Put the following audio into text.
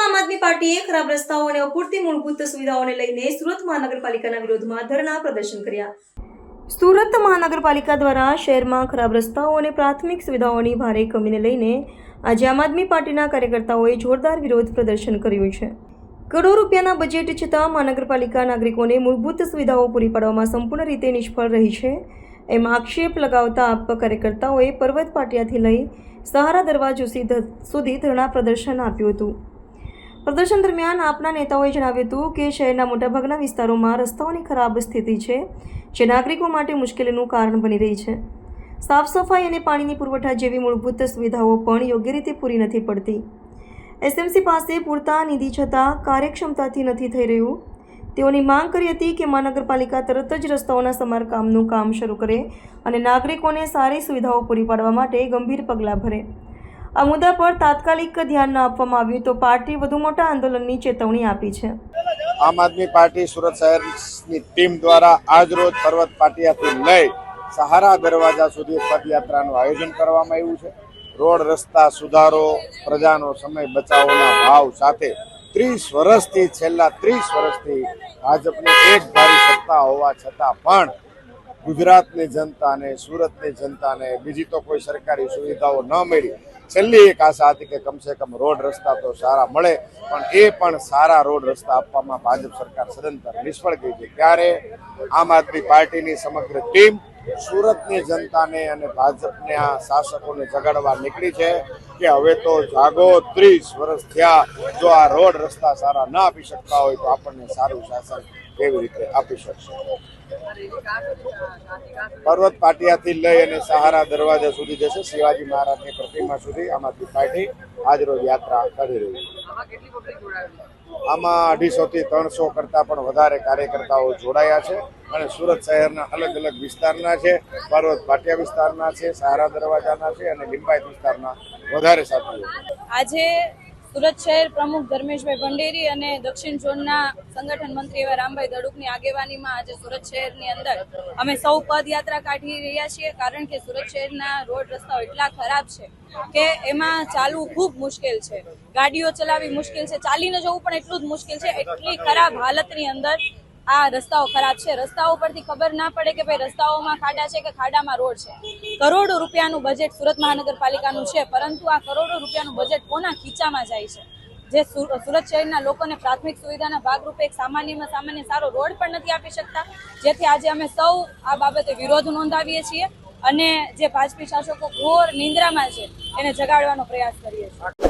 સુરતમાં આમ આદમી પાર્ટીએ ખરાબ રસ્તાઓ અને અપૂરતી મૂળભૂત સુવિધાઓને લઈને સુરત મહાનગરપાલિકાના વિરોધમાં ધરણા પ્રદર્શન કર્યા। સુરત મહાનગરપાલિકા દ્વારા શહેરમાં ખરાબ રસ્તાઓ અને પ્રાથમિક સુવિધાઓની ભારે કમીને લઈને આજે આમ આદમી પાર્ટીના કાર્યકર્તાઓએ જોરદાર વિરોધ પ્રદર્શન કર્યું છે। કરોડો રૂપિયાના બજેટ છતાં મહાનગરપાલિકા નાગરિકોને મૂળભૂત સુવિધાઓ પૂરી પાડવામાં સંપૂર્ણ રીતે નિષ્ફળ રહી છે એમ આક્ષેપ લગાવતા આપ કાર્યકર્તાઓએ પર્વત પાટિયાથી લઈ સહારા દરવાજો સુધી ધરણા પ્રદર્શન આપ્યું હતું। પ્રદર્શન દરમિયાન આપના નેતાઓએ જણાવ્યું હતું કે શહેરના મોટાભાગના વિસ્તારોમાં રસ્તાઓની ખરાબ સ્થિતિ છે જે નાગરિકો માટે મુશ્કેલીનું કારણ બની રહી છે। સાફ સફાઈ અને પાણીની પુરવઠા જેવી મૂળભૂત સુવિધાઓ પણ યોગ્ય રીતે પૂરી નથી પડતી। એસએમસી પાસે પૂરતા નિધિ છતાં કાર્યક્ષમતાથી નથી થઈ રહ્યું। તેઓની માંગ કરી હતી કે મહાનગરપાલિકા તરત જ રસ્તાઓના સમારકામનું કામ શરૂ કરે અને નાગરિકોને સારી સુવિધાઓ પૂરી પાડવા માટે ગંભીર પગલાં ભરે। આ મુદ્દા પર તાત્કાલિક ધ્યાન ન આપવામાં આવ્યું તો પાર્ટી વધુ મોટા આંદોલનની ચેતવણી આપી છે। આમ આદમી પાર્ટી સુરત શહેરની ટીમ દ્વારા આજરોજ પર્વત પાટિયાથી લઈ સહારા દરવાજા સુધી પદયાત્રાનું આયોજન કરવામાં આવ્યું છે। રોડ રસ્તા સુધારો, પ્રજાનો સમય બચાવવાના ભાવ સાથે 30 વર્ષથી છેલ્લા 30 વર્ષથી ભાજપની એક ધારી સત્તા હોવા છતાં પણ ગુજરાતની જનતાને, સુરતની જનતાને બીજી તો કોઈ સરકારી સુવિધાઓ ન મળી। છેલ્લી એક આશા હતી કે કમસે કમ રોડ રસ્તા તો સારા મળે, પણ એ પણ સારા રોડ રસ્તા આપવામાં ભાજપ સરકાર સદંતર નિષ્ફળ ગઈ છે। ત્યારે આમ આદમી પાર્ટીની સમગ્ર ટીમ સુરતની જનતાને અને ભાજપના શાસકોને જગાડવા નીકળી છે કે હવે તો જાગો, 30 વર્ષ થયા, જો આ રોડ રસ્તા સારા ન આપી શકતા હોય તો આપણને સારું શાસન કેવી રીતે આપી શકશે। પર્વત પાટિયાથી લઈ અને સહારા દરવાજા સુધી જશે, શિવાજી મહારાજની પ્રતિમા સુધી આમ આદમી પાર્ટી આજરોજ યાત્રા કરી રહી છે। આમાં 250 થી 300 કરતા પણ વધારે કાર્યકર્તાઓ જોડાયા છે અને સુરત શહેરના અલગ અલગ વિસ્તારના છે, પર્વત પાટિયા વિસ્તારના છે, સહારા દરવાજાના છે અને લિંબાયત વિસ્તારના વધારે સાથીઓ। આજે સુરત શહેર પ્રમુખ ધર્મેશભાઈ ભંડેરી અને દક્ષિણ ઝોનના સંગઠન મંત્રી એવા રામભાઈ દડુકની આગેવાનીમાં આજે સુરત શહેરની અંદર અમે સૌ પદયાત્રા કાઢી રહ્યા છીએ, કારણ કે સુરત શહેરના રોડ રસ્તાઓ એટલા ખરાબ છે કે એમાં ચાલવું ખૂબ મુશ્કેલ છે, ગાડીઓ ચલાવવી મુશ્કેલ છે, ચાલીને જવું પણ એટલું જ મુશ્કેલ છે। એટલી ખરાબ હાલતની અંદર આ રસ્તાઓ ખરાબ છે। રસ્તાઓ પરથી ખબર ના પડે કે ભાઈ રસ્તાઓમાં ખાડા છે કે ખાડામાં રોડ છે। કરોડો રૂપિયાનું બજેટ સુરત મહાનગરપાલિકાનું છે, પરંતુ આ કરોડો રૂપિયાનું બજેટ કોના ખીચામાં જાય છે? જે સુરત શહેરના લોકોને પ્રાથમિક સુવિધાના ભાગરૂપે એક સામાન્યમાં સામાન્ય સારો રોડ પણ નથી આપી શકતા, જેથી આજે અમે સૌ આ બાબતે વિરોધ નોંધાવીએ છીએ અને જે ભાજપી શાસકો ઘોર નિંદ્રામાં છે એને જગાડવાનો પ્રયાસ કરીએ છીએ।